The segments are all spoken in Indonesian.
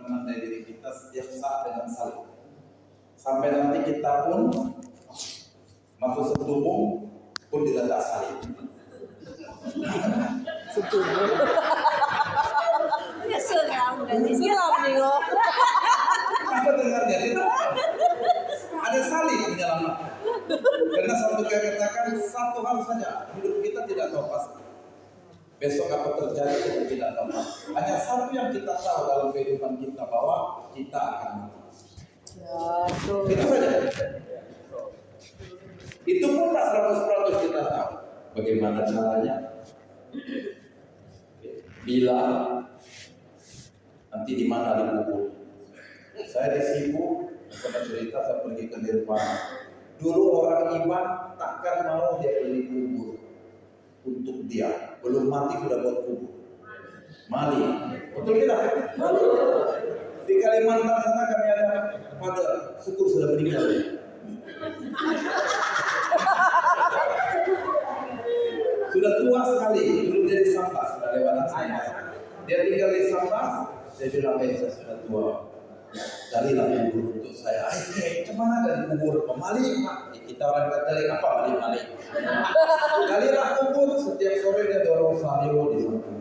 menandai diri kita setiap saat dengan salib. Sampai nanti kita pun masuk setubuh pun diletak salib. Setubuh. Ya seram dan Islam nih loh. Apa dengarnya? Ada salib di dalam hati. Karena satu kali katakan satu hal saja, hidup kita tidak tahu pasti. Besok apa terjadi kita tidak tahu pasti. Hanya satu yang kita tahu dalam kehidupan kita bahwa kita akan mati. Itu saja. Itu pun tak 100% kita tahu. Bagaimana caranya? Bila nanti di mana dikubur. Saya di Sibu, saya cerita saya pergi ke Nirwana. Dulu orang iman takkan mau dia beli kubur untuk dia. Belum mati sudah buat kubur. Mali, betul tidak? Di Kalimantan sana kami ada pada syukur sudah meninggal. Sudah tua sekali, dulu dia di Sambas, sudah lewat saya. Dia tinggal di Sambas, saya bilang, saya sudah tua. Galilah kubur untuk saya. Kemana dari kubur? Pemali, kita orang Katolik apa mali-mali? Galilah kubur, setiap sore dia dorong sayur di sana.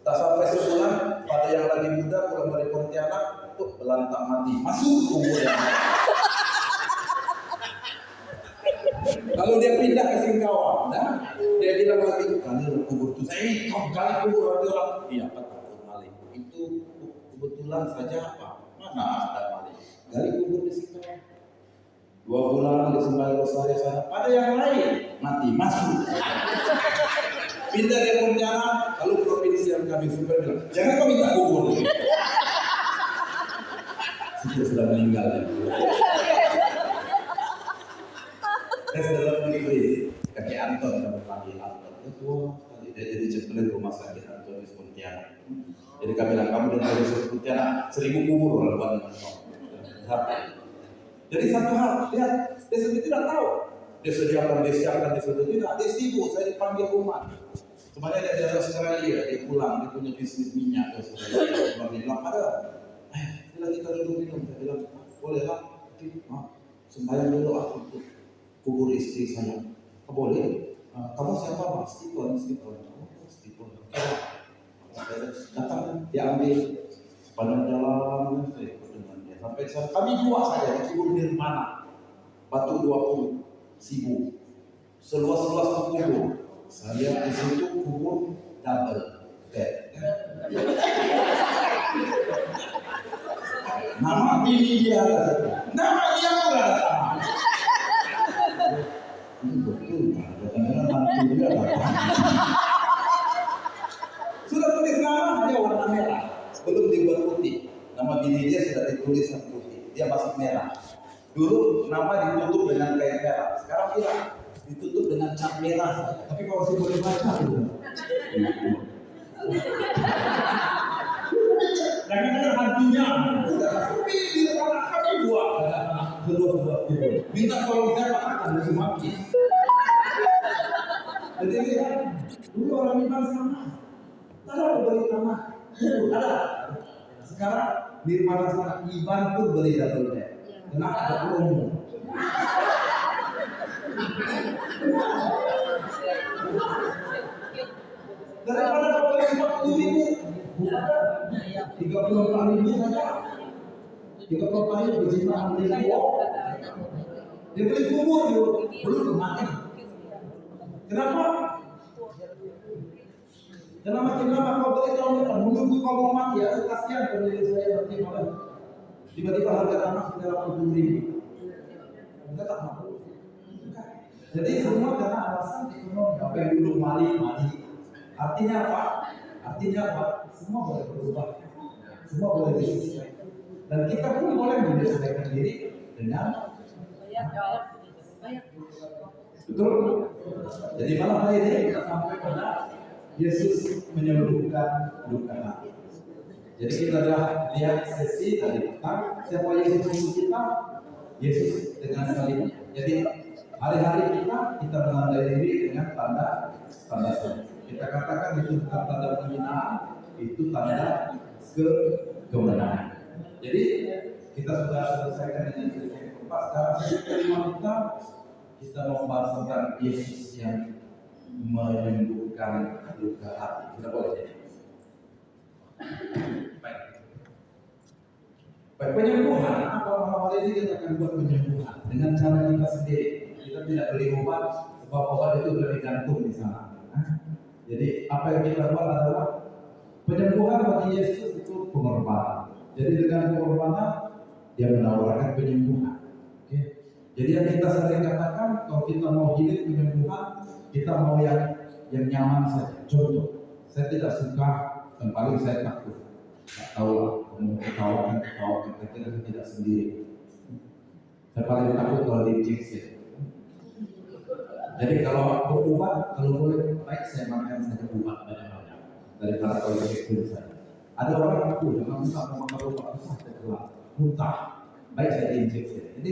Tak sampai sebulan, pada yang lagi muda pulang dari Pontianak, tuh belantak mati, masuk kubur yang lalu dia pindah ke Singkawang, nah, dia bilang lagi, Galilah kubur itu saya, kau kali kubur orang. Iya, Pak, maling. Itu kebetulan saja apa? Mana ada maling? Gali kubur di Singkawang. 2 bulan di Sembah Rosario sana, pada yang lain mati, masuk. Pindah ke Pontianak, lalu provinsi yang kami super bilang, jangan kau minta kubur. Sudah meninggal ya. Saya dalam menulis kakek Anton dapat panggil Anton. Itu dia jadi cepelin rumah sakit Anton di Pontianak. Jadi kami bilang kamu dan dari Pontianak 1000 kubur orang buat dengan kamu. Jadi satu hal, lihat, dia sendiri tidak tahu. Dia siapkan di situ tidak. Dia sibuk, saya dipanggil rumah. Sebenarnya dia dari Australia, dia pulang, dia punya bisnis minyak di Australia. Dia bilang ada, bila kita duduk minum, dia bilang bolehlah, sembahyang dulu aku tuh. Kubur istri saya, boleh? Kamu siapa Pak? Stephen. Stephen. Datang, dia ambil sepanjang jalan, saya ikut dengan dia. Sampai kami 2 saja di kubur Nirwana, batu 20.000, seluas-luas kubur. Saya di situ kubur double bed. Nama bini dia ada, nama dia pun ada sama. Betul, kadang-kadang hantu dia datang. Sudah tulis nama dia warna merah, belum dibuat putih. Nama bini dia sudah ditulis putih, dia masih merah. Dulu nama ditutup dengan kain merah, sekarang hilang, ditutup dengan cat merah. Tapi kalau masih boleh baca dulu. Kadang-kadang hantunya udah sepi di rumah kami 2. Minta tolong saya akan mati. Jadi lihat, dulu orang iman sama. Ada beli tanah, ada. Sekarang di mana sana iman pun beli double bed. Kenapa ada promo? Daripada kau beli 40.000, 34.000 saja. 34.000 berjumlah 6.000. Dia beli kubur dulu, belum mati. Kenapa kau beli tahun depan? Menunggu kau mau mati ya, kasihan pendiri saya nanti malam. Tiba-tiba harga tanah sudah 80.000. Kita tak mampu. Jadi semua karena alasan ekonomi. Apa yang dulu mali. Artinya apa? Semua boleh berubah. Semua boleh disesuaikan. Dan kita pun boleh menyesuaikan diri dengan betul. Jadi malam hari ini kita sampai pada Yesus menyembuhkan luka hati. Jadi kita lihat sesi tadi petang, siapa Yesus untuk kita? Yesus dengan salibnya. Jadi hari-hari kita menandai diri dengan tanda salib. Kita katakan itu bukan tanda penghinaan, itu tanda kemenangan. Jadi kita sudah selesaikan ini sesi keempat. Sekarang sesi kelima kita membahas tentang Yesus yang menyembuhkan luka hati. Kita boleh jadi. Baik. Baik, penyembuhan. Apa hal ini kita akan buat penyembuhan dengan cara kita sendiri. Kita tidak beli obat, sebab obat itu sudah digantung di sana. Jadi apa yang kita buat adalah penyembuhan bagi Yesus itu pengorbanan. Jadi dengan pengorbanan dia menawarkan penyembuhan. Oke. Jadi yang kita sering katakan, kalau kita mau hidup penyembuhan, kita mau yang nyaman saja. Contoh, saya tidak suka dan paling saya takut. Tak tahu lah, mau ketawakan, ketika saya tidak sendiri. Saya paling takut kalau diinjeksi. Jadi kalau berobat, kalau boleh baik saya makan saja obat banyak-banyak daripada kalau injeksi saya. Ada orang aku yang nggak mau makan obat susah terkeluar, muntah. Baik saya diinjeksi. Jadi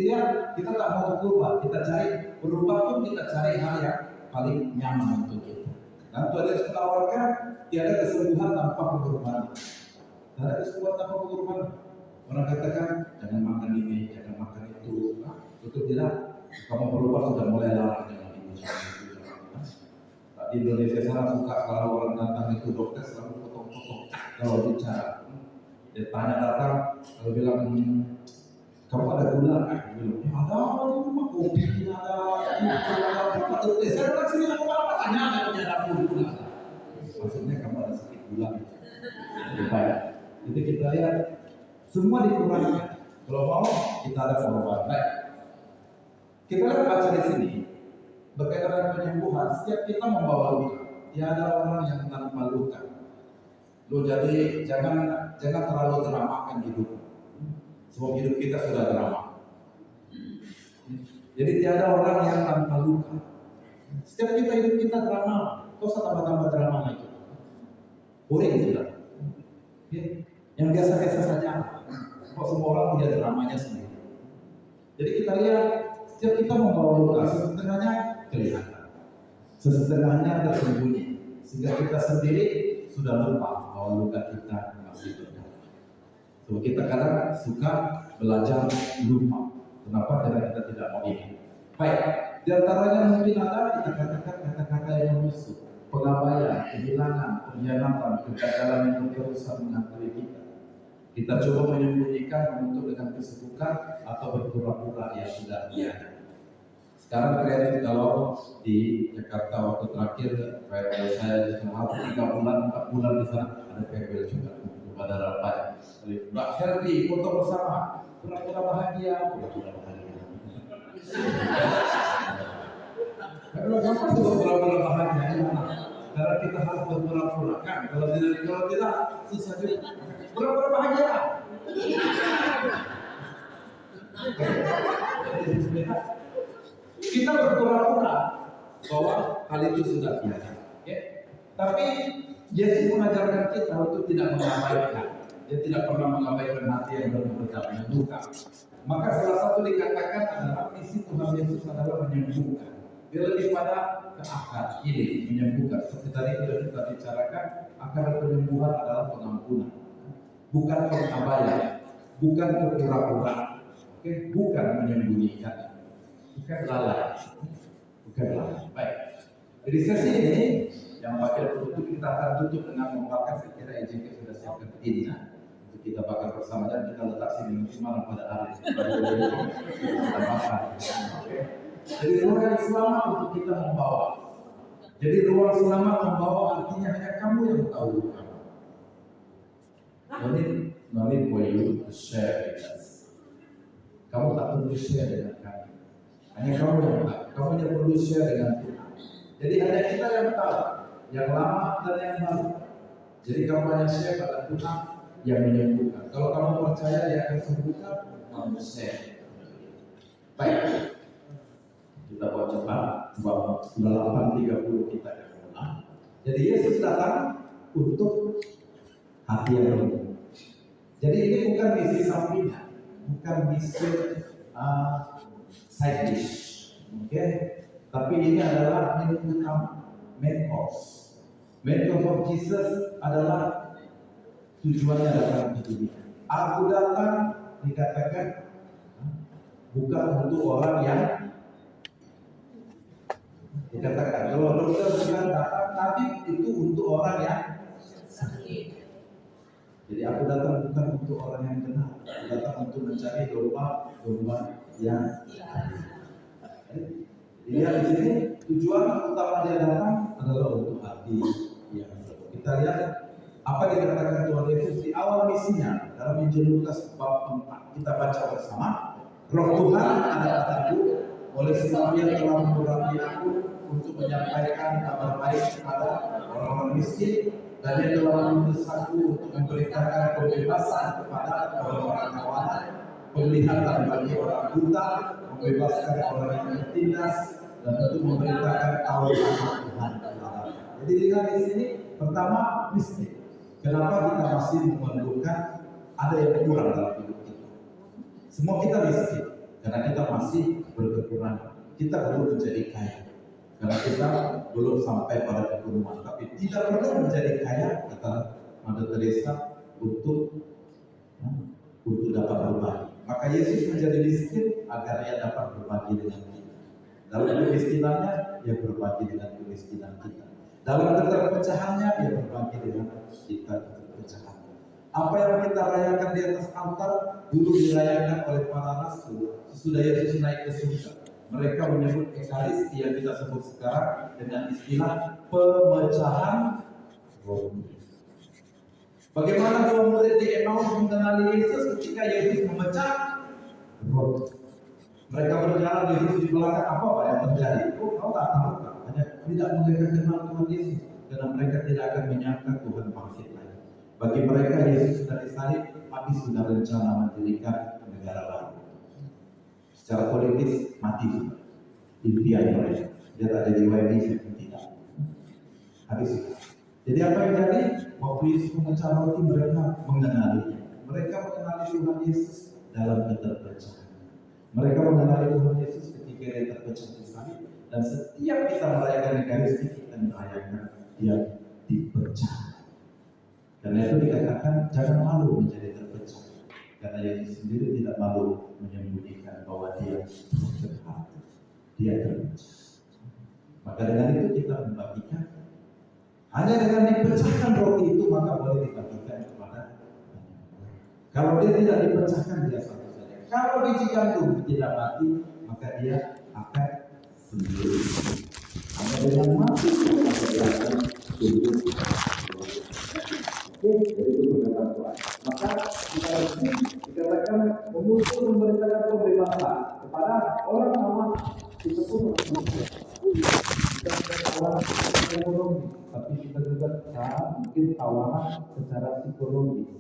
kita tak mau berobat, kita cari berobat pun kita cari hal yang paling nyaman untuk kita. Dan Tuhan Yesus menawarkan tiada kesembuhan tanpa pengorbanan. Tiada kesembuhan tanpa pengorbanan. Orang katakan jangan makan ini, jangan makan itu. Betul tidak? Kamu berobat sudah mulai larang jangan ini, jangan itu, jangan itu. Di Indonesia sana suka kalau orang datang itu dokter selalu potong-potong kalau bicara. Dia tanya datang, kalau bilang kamu ada gula kan? Bilang ada di rumah kopi, ada dokter. Saya bilang sini aku apa tanya ada punya dapur gula. Maksudnya kamu ada sakit gula. Baik. Jadi kita lihat semua dikurangi. Kalau mau kita ada pengobatan. Baik. Kita lihat baca di sini berkaitan dengan penyembuhan. Setiap kita membawa luka. Tiada orang yang tanpa luka. Lo jadi jangan terlalu dramakan hidup. Sebab hidup kita sudah drama. Jadi tiada orang yang tanpa luka. Setiap kita hidup kita drama. Kau usah tambah drama lagi. Boring sudah. Yang biasa-biasa saja. Kok semua orang punya dramanya sendiri. Jadi kita lihat setiap kita membawa luka, setengahnya kelihatan, setengahnya tersembunyi, sehingga kita sendiri sudah lupa bahwa luka kita masih berdalam. So, kita kadang suka belajar lupa. Kenapa? Karena kita tidak mau ini. Baik, di antaranya mungkin ada kita katakan kata-kata yang musuh, pengabaian, kehilangan, pengkhianatan, kegagalan yang terus menghantui kita. Kita coba menyembunyikan menutup dengan kesibukan atau berpura-pura yang sudah tiada. Sekarang kredit kalau di Jakarta waktu terakhir saya selama 3 bulan 4 bulan di sana ada farewell juga kepada rapat. Mbak Ferdi foto bersama, pura-pura bahagia, pura-pura bahagia. Kalau gampang juga pura-pura bahagia, karena kita harus berpura-pura kan. Kalau tidak susah juga. Pura-pura bahagia. Kita berpura-pura bahwa hal itu sudah biasa. Okay? Tapi Yesus mengajarkan kita untuk tidak mengabaikan. Dia tidak pernah mengabaikan hati yang berpecah duka. Maka salah satu dikatakan adalah misi Tuhan Yesus adalah menyembuhkan. Dia lebih pada ke akar ini menyembuhkan. Seperti tadi kita bicarakan, akar penyembuhan adalah pengampunan, bukan pengabaian, bukan pura-pura, bukan menyembunyikan. Bukan lalai. Baik. Jadi sesi ini yang bakal tutup kita akan tutup dengan membakar. Saya kira EJK sudah siapkan ini untuk kita bakar bersama dan kita letak sini mungkin malam pada hari kita bakar. Jadi ruang yang selamat untuk kita membawa. Jadi ruang selamat membawa artinya hanya kamu yang tahu. No need for you to share with us. Kamu tak perlu share dengan kami. Hanya kamu yang tahu. Kamu yang perlu share dengan Tuhan. Jadi hanya kita yang tahu, yang lama dan yang baru. Jadi kamu hanya share pada Tuhan yang menyembuhkan. Kalau kamu percaya dia akan sembuhkan, kamu share. Baik. Kita buat cepat. Sebab 8.30 kita akan mulai. Jadi Yesus datang untuk hati yang lembut. Jadi ini bukan misi sampingan, bukan misi side dish, okay? Tapi ini adalah menu utama, main course. Main course of Jesus adalah tujuannya datang ke dunia. Aku datang dikatakan bukan untuk orang yang dikatakan. Kalau dokter bukan datang, tapi itu untuk orang yang sakit. Jadi aku datang bukan untuk orang yang benar, aku datang untuk mencari domba yang lihat di sini tujuan utama dia datang adalah untuk hati yang sembuh. Kita lihat apa yang dikatakan Tuhan Yesus di awal misinya dalam Injil Lukas bab 4. Kita baca bersama. Roh Tuhan ada padaku, oleh sebab Ia telah mengurapi aku untuk menyampaikan kabar baik kepada orang-orang miskin, dan Dia telah mengutus aku untuk memberitakan kebebasan kepada orang-orang tawanan, penglihatan bagi orang buta, membebaskan orang yang tertindas, dan untuk memberitakan Taurat Tuhan. Jadi lihat di sini, pertama miskin. Kenapa kita masih memerlukan ada yang kurang dalam hidup kita? Semua kita miskin karena kita masih berkekurangan. Kita belum menjadi kaya karena kita belum sampai pada kepenuhan. Tapi tidak perlu menjadi kaya, kata Mother Teresa, untuk dapat berbagi. Maka Yesus menjadi miskin agar Ia dapat berbagi dengan kita. Dalam kemiskinannya, Ia berbagi dengan kemiskinan kita. Dalam keterpecahannya, Ia berbagi dengan kita keterpecahan. Apa yang kita rayakan di atas altar dulu dirayakan oleh para rasul sesudah Yesus naik ke surga. Mereka menyebut Ekaristi yang kita sebut sekarang dengan istilah pemecahan roti. Bagaimana dua murid di Emmaus mengenali Yesus ketika Yesus memecah roti? Mereka berjalan, Yesus di belakang. Apa yang terjadi? Oh, kau tak tahu kan? Hanya tidak mereka kenal Tuhan Yesus karena mereka tidak akan menyangka Tuhan bangkit lagi. Bagi mereka Yesus sudah disalib, habis sudah rencana mendirikan negara baru. Secara politis mati sudah. Impian mereka. Dia tak jadi YB, saya pun tidak. Habis sudah. Jadi apa yang jadi? Waktu Yesus memecah roti, mereka mengenalinya. Mereka mengenali Tuhan Yesus dalam keterpecahan. Mereka mengenali Tuhan Yesus ketika Dia terpecah di salib. Dan setiap kita merayakan Ekaristi, kita merayakan Dia dipecah. Karena itu dikatakan jangan malu menjadi terpecah. Karena Yesus sendiri tidak malu menyembunyikan bahwa Dia terpecah. Dia terpecah. Maka dengan itu kita membagikan. Hanya dengan dipecahkan roti itu maka boleh dibagikan kepada banyak. Kalau dia tidak dipecahkan dia satu saja. Kalau biji gandum tidak mati maka dia akan sendiri. Hanya dengan mati maka dia akan tumbuh. Jadi itu perkataan Tuhan. Maka kita ini dikatakan mengusul memberitakan kebebasan kepada orang awam. Kita pun bukan tawaran ekonomi, tapi kita juga mungkin tawaran secara psikologis.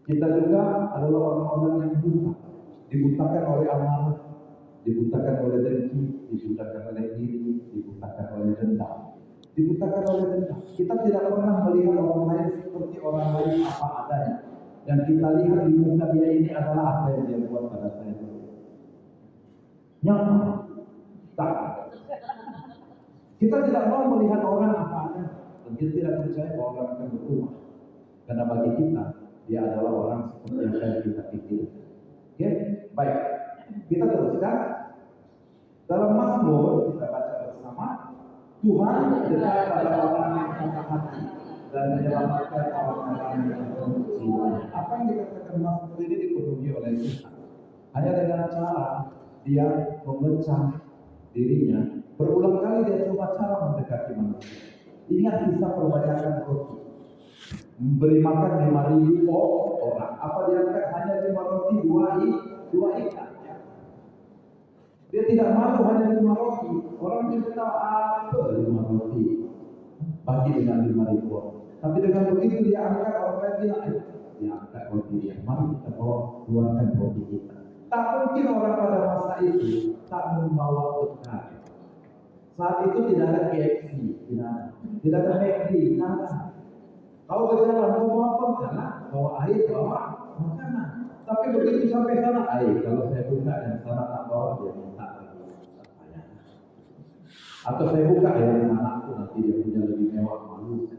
Kita juga adalah orang-orang yang buta, dibutakan oleh amarah, dibutakan oleh dengki, dibutakan oleh iri, dibutakan oleh dendam. Dibutakan oleh dendam. Kita tidak pernah melihat orang lain seperti orang lain apa adanya. Dan kita lihat di muka dia ini adalah apa yang dia buat pada saya. Nyata. Tak. Kita tidak mau melihat orang apa adanya. Dan kita tidak percaya bahwa orang akan berubah. Karena bagi kita, dia adalah orang seperti yang kita pikir. Oke? Baik. Kita teruskan. Dalam Mazmur, kita baca bersama. Tuhan dekat pada orang yang patah hati dan menyelamatkan orang-orang yang jiwa. Apa yang dikatakan Mazmur ini dipenuhi oleh Tuhan. Hanya dengan cara dia memecah dirinya. Berulang kali dia coba cara mendekati manusia. Ingat kisah perbanyakan roti. Memberi makan 5.000 orang. Apa dia angkat hanya 5 roti, 2 ikan. Dia tidak malu hanya 5 roti. Orang juga tahu apa 5 roti. Bagi dengan 5.000 orang. Tapi dengan begitu dia angkat orang lain bilang, dia angkat roti dia. Mari kita bawa keluarkan roti kita. Tak mungkin orang pada masa itu tak membawa bekal. Saat itu tidak ada KFC, tidak ada McD, tidak ada. Kau berjalan bawa apa? Karena bawa air, bawa makanan. Tapi begitu sampai sana, air kalau saya buka dan sana tak bawa dia minta lagi. Atau saya buka ya di sana aku nanti dia punya lebih mewah malu.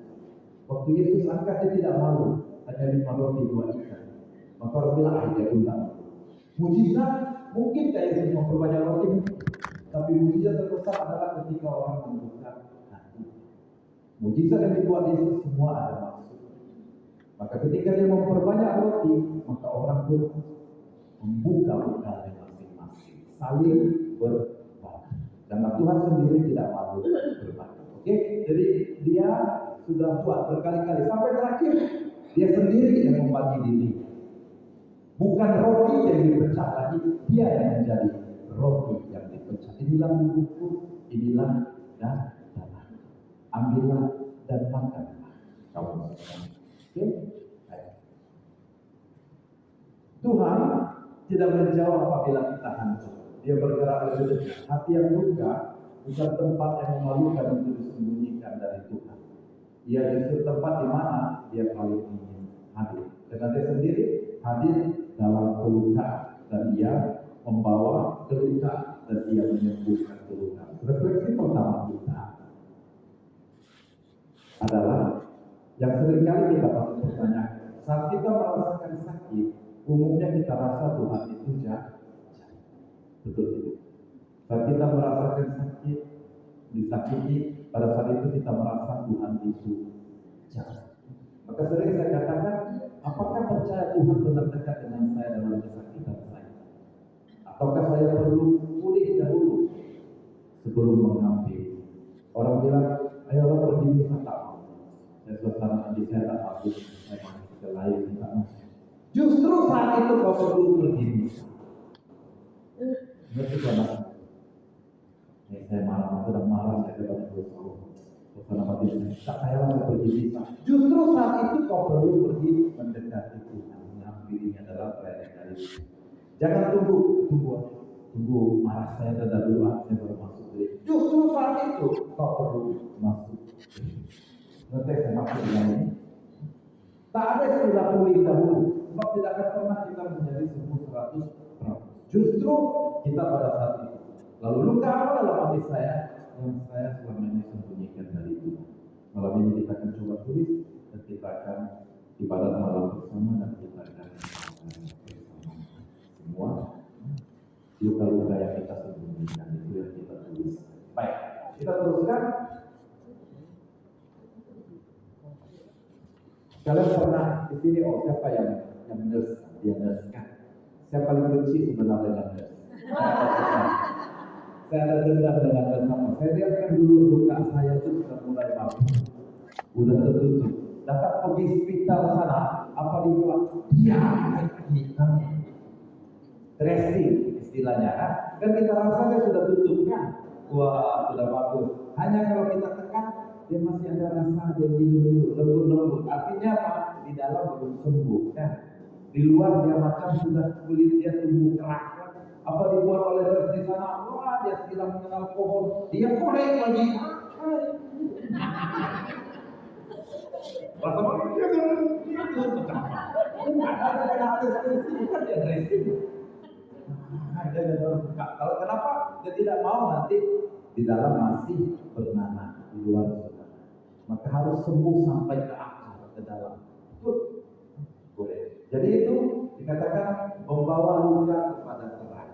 Waktu Yesus angkat dia tidak malu, hanya 5 roti 2 ikan. Maka orang bilang, dia undang. Mujizat mungkin kayak Yesus memperbanyak roti, tapi mujizat terbesar adalah ketika orang membuka hati. Mujizat yang dibuat Yesus semua ada maksud. Maka ketika dia memperbanyak roti, maka orang pun membuka bekalnya masing-masing, saling berbagi. Karena Tuhan sendiri tidak malu berbagi. Oke, jadi dia sudah buat berkali-kali sampai terakhir dia sendiri yang membagi diri. Bukan roti yang dipecah lagi, dia yang menjadi roti yang dipecah. Inilah tubuhku, inilah darah. Ambillah dan makanlah kamu semua. Oke? Baik. Tuhan tidak menjawab apabila kita hancur. Dia bergerak lebih dekat. Hati yang luka bukan tempat yang memalukan untuk disembunyikan dari Tuhan. Ia justru tempat di mana dia paling ingin hadir. Karena dia sendiri hadir dalam kelukaan dan dia membawa kelukaan dan dia menyembuhkan kelukaan. Refleksi pertama kita adalah yang seringkali kita patut pertanyakan. Saat kita merasakan sakit, umumnya kita rasa Tuhan itu jahat. Betul itu. Saat kita merasakan sakit, disakiti, pada saat itu kita merasa Tuhan itu jahat. Maka sering saya katakan, apakah percaya Tuhan benar dekat dengan saya dalam kesakitan saya? Ataukah saya perlu pulih dahulu sebelum mengambil? Orang bilang, ayolah pergi misa tak mau. Saya suasana nanti saya tak habis, saya masih ke lain tak mau. Justru saat itu kau perlu pergi misa. Ngerti kan? Saya marah, sedang marah, saya dapat dosa. Suasana batin tak payah saya pergi misa. Justru saat itu kau perlu pergi mendekati Tuhan. Dirinya adalah pelayan dari Tuhan. Jangan tunggu marah saya dan dulu saya baru masuk diri. Justru saat itu kau perlu masuk. Nanti saya maksud dengan ini. Tak ada istilah pulih dahulu. Sebab tidak akan pernah kita menjadi sembuh 100%. Justru kita pada saat itu. Lalu luka apa dalam hati saya yang saya selama ini sembunyikan dari Tuhan. Malam ini kita akan coba tulis dan kita akan ibadat malam bersama dan kita akan bersama semua luka-luka yang kita sembunyikan itu yang kita tulis. Baik, kita teruskan. Kalian pernah di sini siapa yang nurse? Dia nurse kan? Saya paling benci sebenarnya dengan nurse. Saya ada dendam dengan bersama. Saya lihatkan dulu luka saya itu sudah mulai bagus, udah tertutup. Datang pergi hospital sana, apa dibuat? Dia kita dressing istilahnya kan? Dan kita rasanya sudah tutup kan? Wah sudah bagus. Hanya kalau kita tekan, dia masih ada rasa dia gilu-gilu, lembut-lembut. Artinya apa? Di dalam belum sembuh kan? Di luar dia macam sudah kulit dia tumbuh keras kan? Apa dibuat oleh nurse di sana? Wah, dia silam dengan alkohol. Dia korek lagi. Rasa apa? Dia dia dressing. Kalau kenapa? Dia tidak mau nanti di dalam masih bernanah, di luar sudah. Maka harus sembuh sampai ke akar, ke dalam. Boleh. Jadi itu dikatakan membawa luka kepada terang.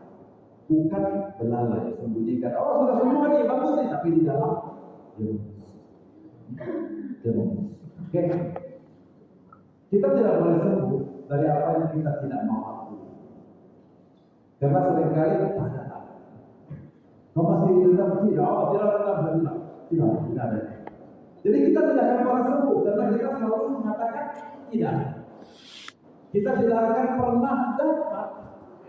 Bukan belalai, sembunyikan. Oh sudah sembuh nih, bagus nih. Tapi di dalam dia Oke. Kita tidak boleh sembuh dari apa yang kita tidak mau akui. Karena seringkali ada. Kau masih dendam tidak? Oh tidak dendam, tidak ada. Jadi kita tidak akan pernah sembuh karena kita selalu mengatakan tidak. Kita tidak akan pernah dapat,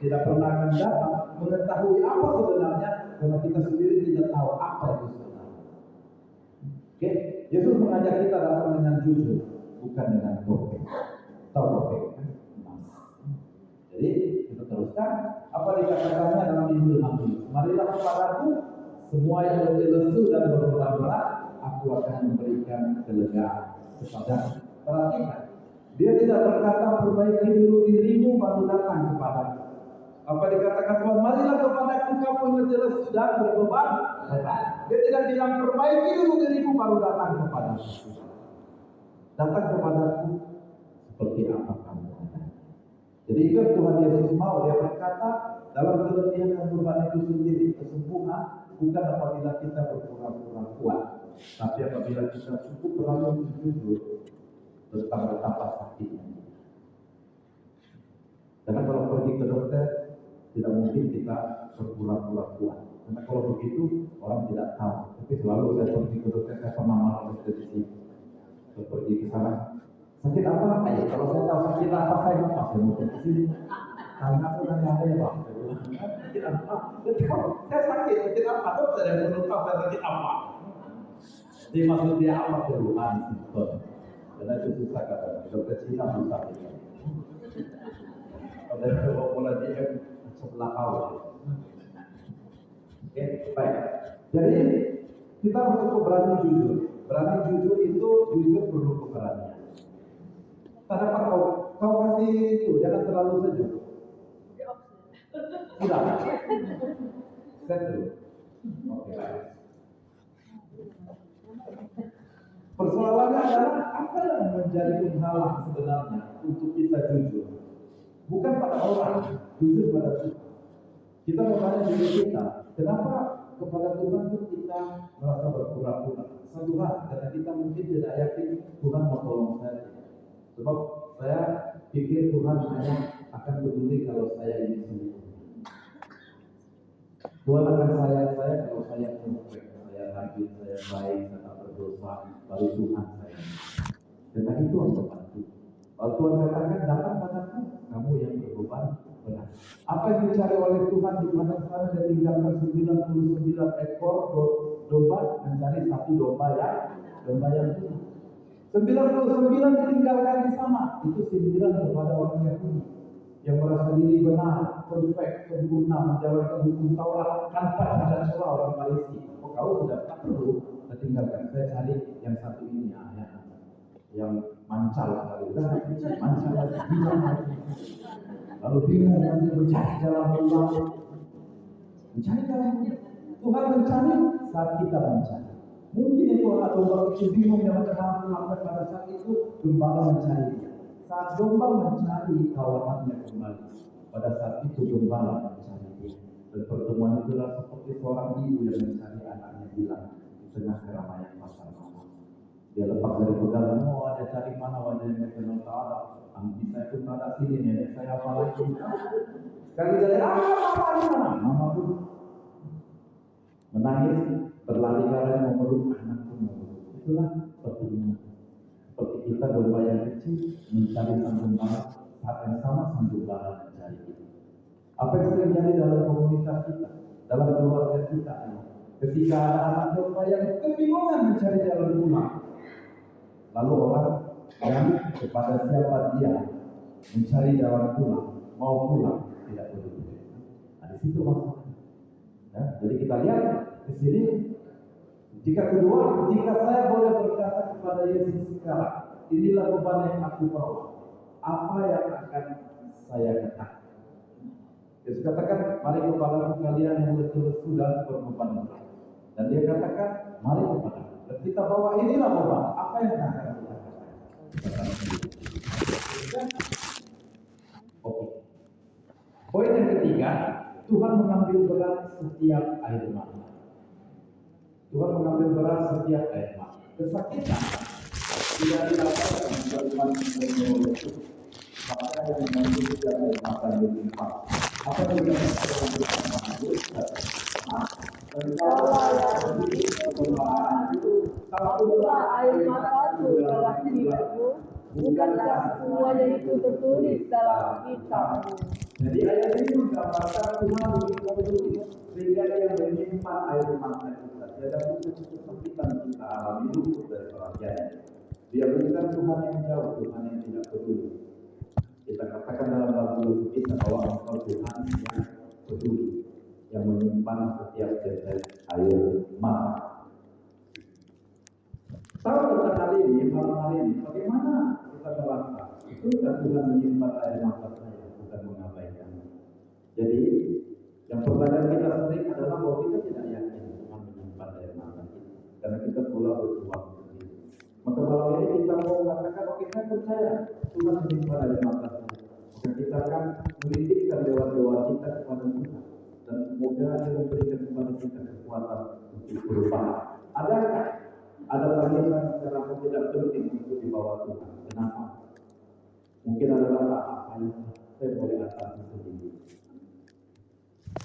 tidak pernah akan dapat mengetahui apa sebenarnya karena kita sendiri tidak tahu apa itu sebenarnya. Oke, Yesus mengajak kita datang dengan jujur, bukan dengan topeng. Tahu topeng kan? Jadi kita teruskan apa dikatakannya dalam Injil Matius. Marilah kepadaku semua yang letih lesu dan berat-berat, aku akan memberikan kelegaan kepada. Perhatikan. Dia tidak berkata perbaiki dulu dirimu baru datang kepadaku. Apa dikatakan Tuhan? Marilah kepadaku kamu yang letih lesu dan berbeban berat. Dia tidak bilang perbaiki dulu dirimu baru datang kepadaku. Datang kepadaku seperti apa kamu ada. Jadi itu yang Tuhan Yesus mau. Dia berkata dalam keletihan kurban itu sendiri, kesembuhan bukan apabila kita berpura-pura kuat, tapi apabila kita cukup berani jujur tentang betapa sakitnya. Karena kalau pergi ke dokter, tidak mungkin kita berpura-pura kuat. Karena kalau begitu, orang tidak tahu. Tapi selalu saya pergi ke dokter, saya pernah marah dokter di sini. Saya pergi ke sana, sakit apa? Ayo, kalau saya tahu sakit apa, saya nggak pasti mau ke sini. Karena aku nanya ada ya Pak. Sakit apa? Saya sakit apa? Dokter yang perlu tahu saya sakit apa. Jadi maksud dia apa keluhan simptom. Karena itu susah kata dokter Cina susah. Kalau pola dia sebelah awal. Oke, baik. Jadi kita harus cukup berani jujur. Berani jujur itu jujur perlu keberanian. Tak dapat kau kasih itu, jangan terlalu sejuk. Tidak. Set dulu. Oke, baik. Persoalannya adalah apa yang menjadi penghalang sebenarnya untuk kita jujur. Bukan pada orang, jujur pada Tuhan. Kita bertanya diri kita, kenapa kepada Tuhan itu kita merasa berpura-pura? Satu hal, karena kita mungkin tidak yakin Tuhan mau tolong saya. Sebab saya pikir Tuhan hanya akan peduli kalau saya ini sendiri. Tuhan akan sayang saya kalau saya perfect, saya rajin, saya baik, saya tak berdosa, baru Tuhan saya. Karena itu yang terpenting. Kalau Tuhan katakan datang padaku, kamu yang berbeban berat. Apa yang dicari oleh Tuhan di mana sana dia tinggalkan 99 ekor domba mencari satu domba yang benar. 99 ditinggalkan di sana. Itu sindiran kepada orang Yahudi yang merasa diri benar, perfect, sempurna, menjalankan hukum Taurat tanpa cacat celah orang Farisi. Oh, kau sudah tak perlu tinggalkan. Saya cari yang satu ini yang mancal sekali, mancal lagi, bilang lagi. Lalu bingung nanti mencari jalan pulang, mencari jalan pulang. Tuhan mencari saat kita mencari. Mungkin itu anak domba kecil bingung yang macam mana pada saat itu gembala mencari dia. Saat domba mencari kawanannya kembali, pada saat itu gembala mencari dia. Dan pertemuan itulah seperti seorang ibu yang mencari anaknya hilang di tengah keramaian pasar malam. Dia lepas dari pegangan, ada cari mana wajahnya kenal tak ada. Anti saya pun tak ada sini, nenek saya apa lagi. Sekali dari apa di mana? Mama pun menangis, berlari karena memeluk anak pun memeluk. Itulah pertemuan. Seperti kita domba yang kecil mencari sang gembala, saat yang sama sang gembala mencari kita. Apa yang sering terjadi dalam komunitas kita, dalam keluarga kita, ketika ada anak domba yang kebingungan mencari jalan pulang, lalu orang yang kepada siapa dia mencari jalan pulang, mau pulang, tidak peduli. Nah, di situ masalah. Ya, jadi kita lihat di sini. Jika saya boleh berkata kepada Yesus sekarang, inilah beban yang aku bawa. Apa yang akan saya katakan? Yesus katakan, mari kepadaku kalian yang betul-betul sudah berbeban berat. Dan dia katakan, mari kepadaku. Dan kita bawa inilah beban. Apa yang akan kita katakan? Oke. Poin yang ketiga, Tuhan mengambil berat setiap air mata. Tuhan mengambil berat setiap air mata. Kesakitan tidak didapatkan dari manusia itu. Maka yang mengambil setiap air mata yang dilimpah. Apa yang dikatakan Tahulah air mataku dalam hidupku, bukankah semuanya itu tertulis dalam kitabmu. Jadi ayat ini menggambarkan Tuhan begitu peduli sehingga dia menyimpan air mata kita. Tiada putus kesakitan kita alami luput dari perhatiannya. Dia bukan Tuhan yang jauh, Tuhan yang tidak peduli. Kita katakan dalam lagu kita bahwa Engkau Tuhan yang peduli, yang menyimpan setiap tetes air mata. Tahu tentang hal ini, malam hari ini, bagaimana kita merasa? Itu kan Tuhan menyimpan air mata saya, bukan mengabaikan. Jadi, yang pertanyaan kita sering adalah bahwa kita tidak yakin Tuhan menyimpan air mata kita, karena kita pula berjuang sendiri. Maka malam ini kita mau mengatakan, oke, saya percaya Tuhan menyimpan air mata saya. Maka kita kita akan menitipkan dewa-dewa kita kepada Tuhan. Dan semoga dia memberikan kepada kita kekuatan untuk berubah. Adakah ada panggilan secara tidak penting untuk dibawa Tuhan? Kenapa? Mungkin adalah apa yang saya boleh atasi sendiri.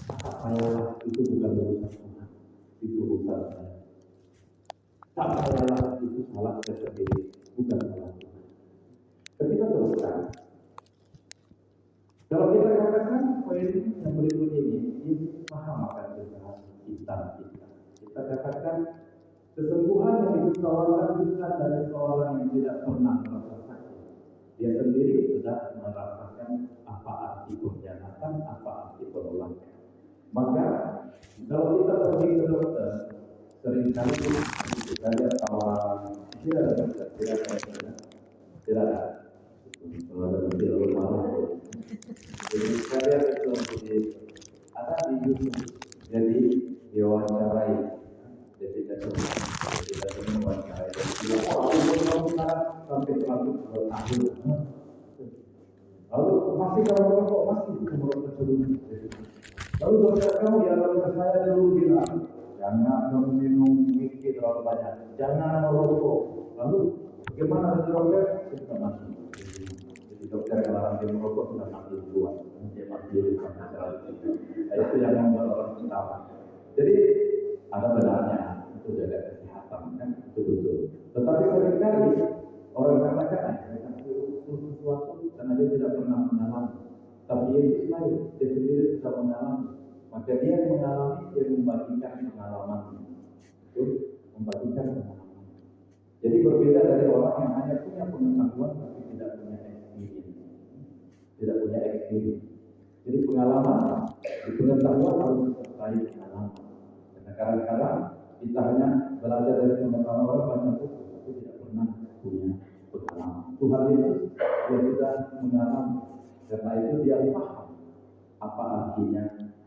Apa saya itu bukan urusan Tuhan, itu urusan saya. Tak salah itu salah saya sendiri, bukan salah Tuhan. Ketika teruskan, kalau kita katakan poin yang berikut ini paham akan kesalahan kita. Kita katakan kesembuhan yang ditawarkan bukan dari seorang yang tidak pernah merasa sakit. Dia sendiri sudah merasakan apa arti pengkhianatan, apa arti penolakan. Maka kalau kita pergi ke dokter, seringkali kita lihat tawaran tidak ada. Kalau ada tidak marah. Jadi saya itu ada di YouTube. Jadi diwawancarai. Jadi kita wawancarai. Jadi sampai 100 tahun. Lalu masih kalau merokok masih merokok sebelum. Lalu dokter kamu ya dokter saya dulu bilang jangan minum whisky terlalu banyak, jangan merokok. Lalu bagaimana dokter? Kita mati. Jadi dokter melarang dia merokok sudah mati duluan. Dia mati karena itu yang membuat orang ketawa. Jadi ada benarnya untuk jaga kesehatan kan itu betul. Tetapi seringkali orang katakan sesuatu karena dia tidak pernah mengalami. Tapi Yesus lain, dia sendiri sudah mengalami. Maka dia mengalami, dia membagikan pengalaman. Itu membagikan pengalaman. Jadi berbeda dari orang yang hanya punya pengetahuan tapi tidak punya experience. Tidak punya experience. Jadi pengalaman, di pengetahuan harus disertai pengalaman. Karena kadang-kadang kita hanya belajar dari pengetahuan orang banyak buku, tapi tidak pernah punya pengalaman. Tuhan Yesus, dia sudah mengalami. Karena itu dia paham apa artinya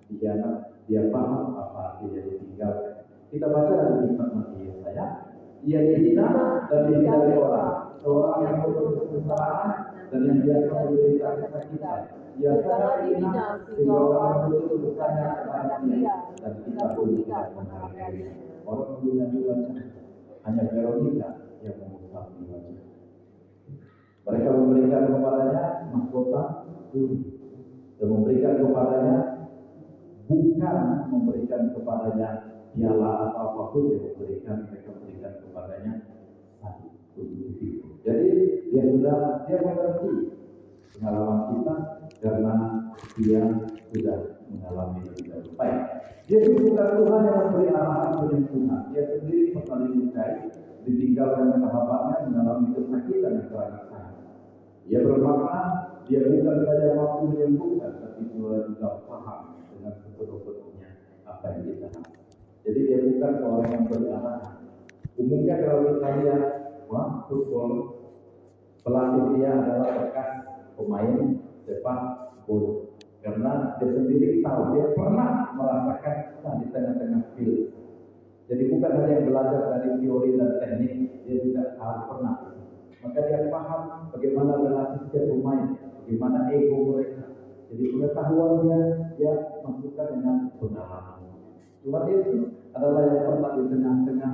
dikhianat, dia paham apa artinya ditinggalkan. Kita baca dari kitab Matius Yesaya, ia dihina dan dihindari orang, seorang yang berbuat kesalahan dan yang biasa menderita kesakitan. Ia sangat dihina sehingga orang betul bertanya kepada dia dan kita pun tidak menghargainya. Orang menggunakan wajah, hanya Veronica yang mengungkapi wajah. Mereka memberikan kepadanya mahkota dan memberikan kepadanya bukan memberikan kepadanya piala atau apapun yang mereka berikan kepadanya jadi dia mengerti pengalaman kita karena dia sudah mengalami lebih dahulu. Baik, dia bukan Tuhan yang memberi arahan penyembuhan. Dia sendiri pernah dilukai, ditinggalkan sahabatnya, mengalami kesakitan yang sangat. Dia bermakna dia bukan saja mampu menyembuhkan, tapi juga paham dengan sepenuh-penuhnya apa yang kita lakukan. Jadi dia bukan seorang yang berarahan. Umumnya kalau kita lihat football, pelatih dia adalah bekas pemain sepak bola. Karena dia sendiri tahu, dia pernah merasakan di tengah-tengah field. Jadi bukan hanya yang belajar dari teori dan teknik, dia juga tahu pernah. Maka dia paham bagaimana relasi setiap pemain, bagaimana ego mereka. Jadi pengetahuan dia masukkan dengan pengalaman. Tuhan Yesus adalah yang pernah di tengah-tengah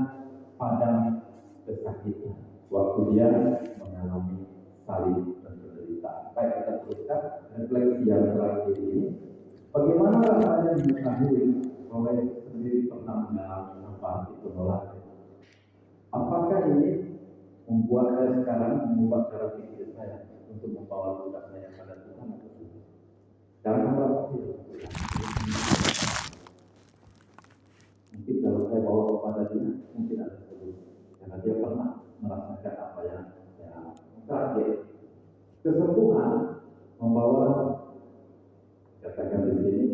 padang kesakitan waktu dia mengalami salib dan penderitaan. Baik, kita teruskan refleksi yang terakhir ini. Bagaimana rasanya mengetahui bahwa Yesus sendiri pernah mengalami apa itu penolakan? Apakah ini membuat saya sekarang mengubah cara pikir saya untuk membawa tugas saya pada Tuhan atau tidak? Karena berapa mungkin kalau saya bawa kepada dia, mungkin ada solusi. Karena dia pernah merasakan apa yang saya terakhir. Kesembuhan membawa, katakan di sini,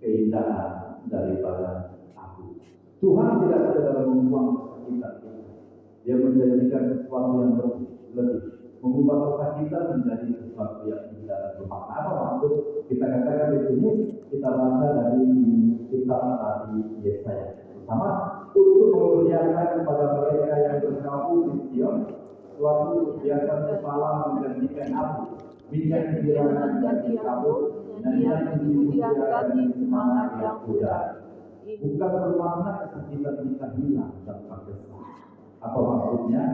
keindahan daripada aku. Tuhan tidak sekedar membuang kesakitan kita. Dia menjadikan sesuatu yang lebih, mengubah kesakitan menjadi sesuatu yang indah dan bermakna. Apa maksud? Kita katakan di sini, kita baca dari kitab Nabi Yesaya. Pertama, untuk memuliakan kepada mereka yang bergabung di Sion, suatu biasa kepala menggantikan aku. minyak dirangan ganti kabut, dan yang kemudian ganti semangat yang pudar. Bukan bermakna kesakitan kita hilang tanpa kesan. Apa maksudnya?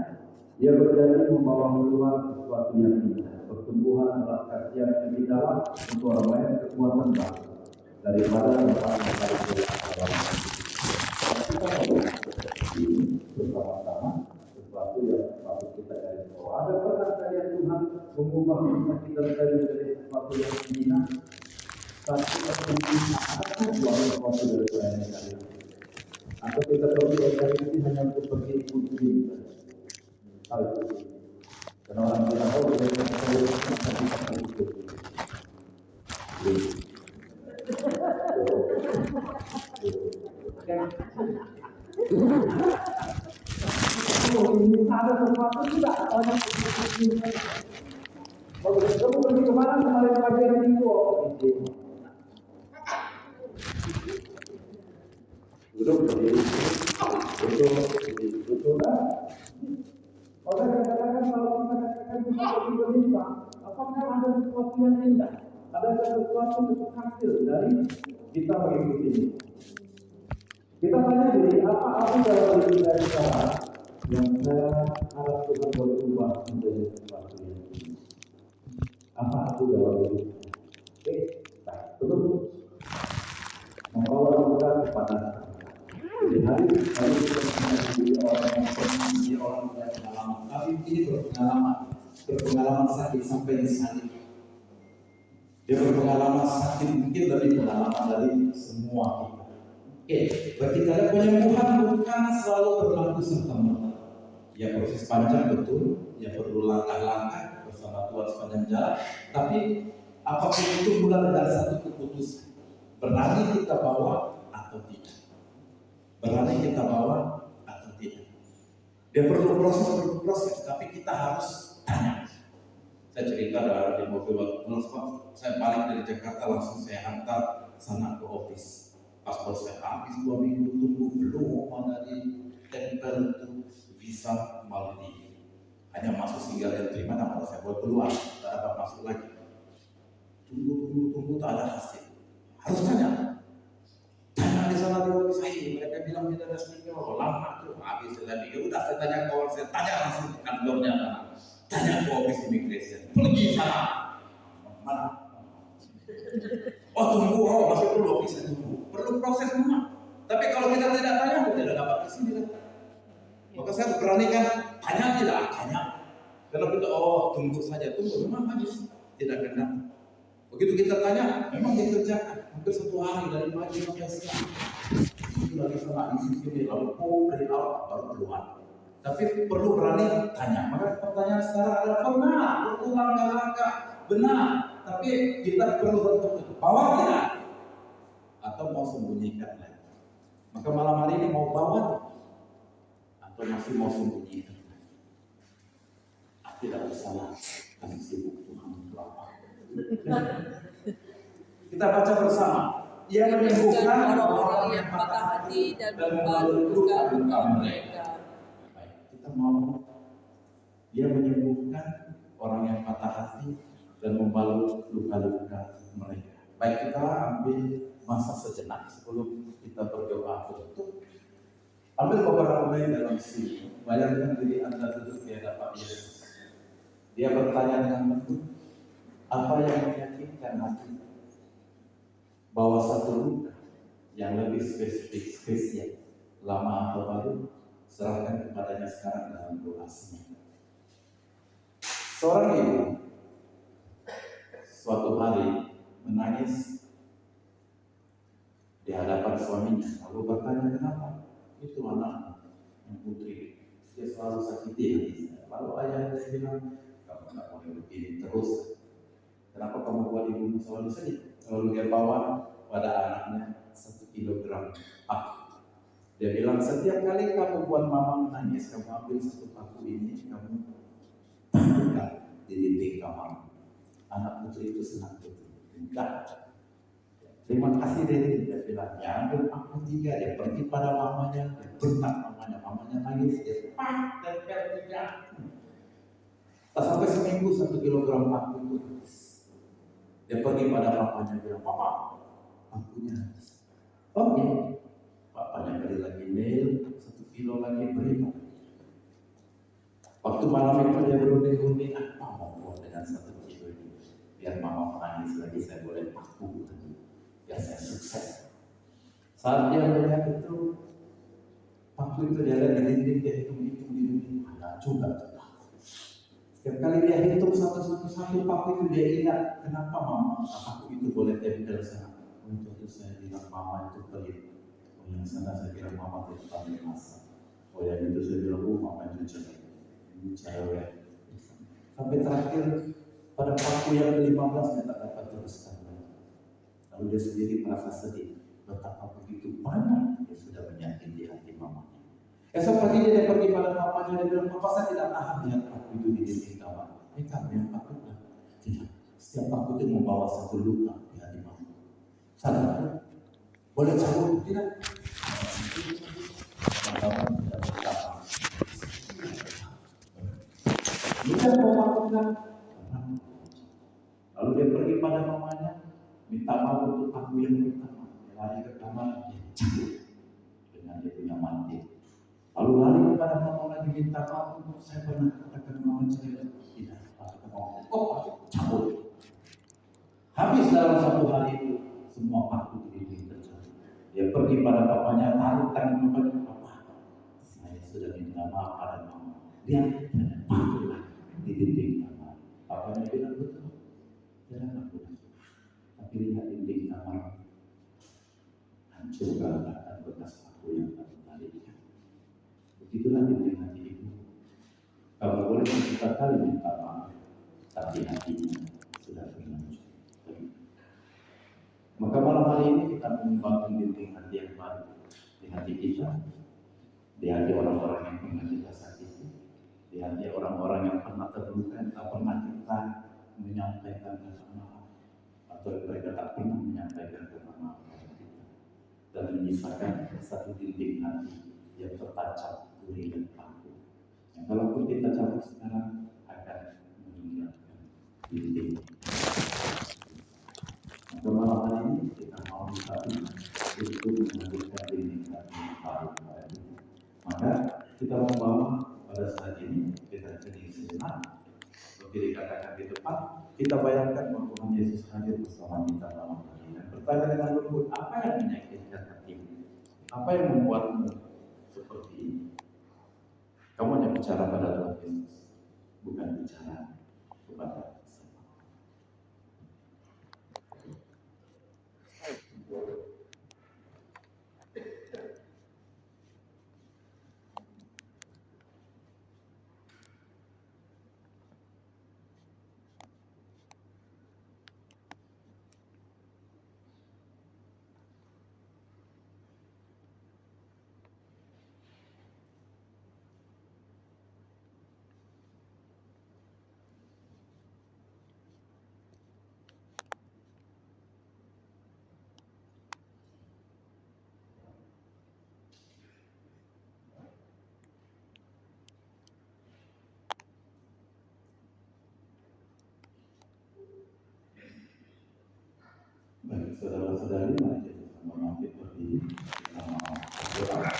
Dia berjanji membawa keluar sesuatu yang indah, pertumbuhan belas kasihan lebih dalam untuk orang lain kekuatan baru daripada orang yang paling dalam. Kita bersama-sama sesuatu yang patut kita cari tahu. Ada pernah kalian Tuhan mengubah kesakitan dari sesuatu yang hina, satu kepentingan akan buat sesuatu dari kalian. Atau kita pergi dari ini hanya untuk pergi kunci. Karena orang kita tahu dari ini ada sesuatu tidak orang ini. Bagus, kamu pergi kemana kemarin pagi hari Minggu? Duduk betul kan? Orang katakan kalau kita katakan kita pergi berlimpah, apakah ada sesuatu yang indah? Ada sesuatu yang hasil dari kita mengikuti ini? Kita tanya diri, apa arti dalam diri saya sekarang yang saya harap Tuhan boleh ubah menjadi sesuatu yang ini? Apa arti dalam diri? Oke, baik, betul. Membawa kita kepada jadi hari kita menjadi orang yang pengalaman. Tapi ini berpengalaman sakit sampai di sana. Dia berpengalaman sakit mungkin lebih pengalaman dari semua kita. Oke, berarti dalam penyembuhan bukan selalu berlaku serta-merta. Ya proses panjang betul, ya perlu langkah-langkah bersama Tuhan sepanjang jalan. Tapi apapun itu mulai dari satu keputusan. Berani kita bawa atau tidak. Berani kita bawa atau tidak. Dia perlu proses, tapi kita harus tanya. Saya cerita dari mobil waktu saya balik dari Jakarta langsung saya antar sana ke office. Paspor saya habis 2 minggu tunggu belum mana di tempel itu visa Maldives. Hanya masuk single entry mana kalau saya buat keluar tidak dapat masuk lagi. Tunggu tak ada hasil. Harus tanya di sana di office saya. Mereka bilang tidak ada speaker. Lama tuh habis saya pikir udah saya tanya kawan saya tanya langsung ke kantornya sana. Tanya ke office immigration. Pergi sana. Mana? Tunggu, masih perlu office tunggu. Perlu proses memang. Tapi kalau kita tidak tanya, kita tidak dapat ke sini kan. Maka saya harus beranikan tanya tidak tanya. Kalau kita tunggu saja tunggu memang habis tidak kena. Begitu kita tanya, memang dikerjakan hampir 1 hari dari pagi sampai siang. Itu lagi sana di sini lalu dari awal baru keluar. Tapi perlu berani tanya. Maka pertanyaan sekarang adalah benar, perlu langkah-langkah benar. Tapi kita perlu tentu bawa tidak atau mau sembunyikan lagi. Maka malam hari ini mau bawa atau masih mau sembunyikan lagi. Tidak usah lah, kami sibuk Tuhan untuk apa. Kita baca bersama. Ia menyembuhkan orang-orang yang patah hati dan luka-luka mereka. Baik, kita mau. Dia menyembuhkan orang yang patah hati dan membalut luka-luka mereka. Baik, kita ambil masa sejenak sebelum kita berdoa untuk ambil beberapa menit dalam sini. Bayangkan diri Anda duduk di hadapan Yesus. Dia bertanya dengan betul, apa yang menyakitkan hati? Bawa satu luka yang lebih spesial, lama atau baru, serahkan kepadanya sekarang dalam doa sini. Seorang ibu suatu hari menangis di hadapan suaminya, lalu bertanya kenapa? Itu anak yang putri, dia selalu sakiti hatinya. Lalu ayahnya bilang, kamu tidak boleh begini terus. Kenapa kamu buat ibumu selalu sedih? Lalu dia bawa pada anaknya 1 kilogram paku. Dia bilang, setiap kali kamu buat mama menangis, kamu ambil 1 paku ini, kamu taruhkan di dinding kamar. Anak putri itu senang betul. Enggak. Terima kasih deh, dia bilang, ya ambil paku 3, dia pergi pada mamanya, dia bentak mamanya nangis, dia tempel 3. Tak sampai seminggu 1 kilogram paku itu Dia pergi pada papanya bilang, "Papa, pakunya habis." Oke, papanya beli lagi nail 1 kilo lagi beri. Waktu malam itu dia berunding-unding, apa mau buat dengan 1 kilo ini? Biar mama menangis lagi, saya boleh paku lagi, biar saya sukses. Saat dia melihat itu, paku itu dia lihat di dinding, dia hitung-hitung di dinding, ada juga tuh. Setiap kali dia hitung satu paku itu dia ingat, kenapa mama paku itu boleh tempel sana. Untuk itu saya bilang mama itu pelit. Oh yang sana saya bilang mama itu pandai masak. Oh yang itu saya bilang mama itu jelek. Ini cewek. Sampai terakhir pada paku yang ke-15 dia tak dapat teruskan. Lalu dia sendiri merasa sedih. Betapa begitu banyak dia sudah menyakiti hati mamanya. Esok pagi dia pergi pada papanya, dia bilang, "Papa, saya tidak tahan lihat paku itu di dinding kamar." Kamu yang takutkan? Tidak. Setiap paku itu membawa satu luka di hati mama. Sadar? Boleh cabut? Tidak. Bukan mau takutkan. Lalu dia pergi pada mamanya, minta maaf untuk paku yang pertama. Dia lari ke kamar, dia cabut dengan dia punya mantil. Lalu lari kepada mama lagi minta maaf, saya pernah katakan mama saya tidak apa cabut. Habis dalam 1 hari itu semua paku di dinding terjatuh. Dia pergi pada bapaknya, taruh tangan bapaknya, "Papa, saya sudah minta maaf pada mama. Lihat paku di dinding kamar." Bapaknya bilang, "Betul, jangan aku. Tapi lihat dinding kamar hancur berantakan bekas paku yang kamu tarik." Begitulah dinding hati ibu. Kamu boleh sejuta kali minta maaf, tapi hatinya sudah terlanjur. Maka malam hari ini kita membangun dinding hati yang baru di hati kita, di hati orang-orang yang pernah kita sakiti, di hati orang-orang yang pernah terluka, tak pernah kita menyampaikan kata maaf, atau mereka tak pernah menyampaikan kata maaf kepada kita, dan menyisakan satu dinding hati yang tertancap duri dan paku. Yang kalaupun kita cabut sekarang akan meninggalkan dinding. Maka malam hari ini kita mau minta untuk menghadirkan dinding hati yang baru kepada kita. Maka kita membawa pada saat ini kita jadi sejenak, seperti dikatakan di depan, kita bayangkan bahwa Tuhan Yesus hadir bersama kita dalam hari ini dan bertanya dengan lembut, apa yang menyakitkan hatimu? Apa yang membuatmu seperti ini? Kamu hanya bicara pada Tuhan Yesus, bukan bicara kepada siapa. Baik, saudara-saudari, mari kita sama bangkit berdiri, kita mau berdoa.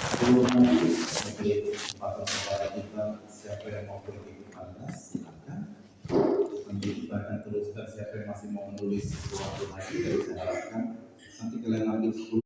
Sebelum nanti memberi kesempatan kepada kita, siapa yang mau pergi ke atas, silakan. Nanti kita akan teruskan, siapa yang masih mau menulis sesuatu lagi, saya harapkan nanti kalian ambil 10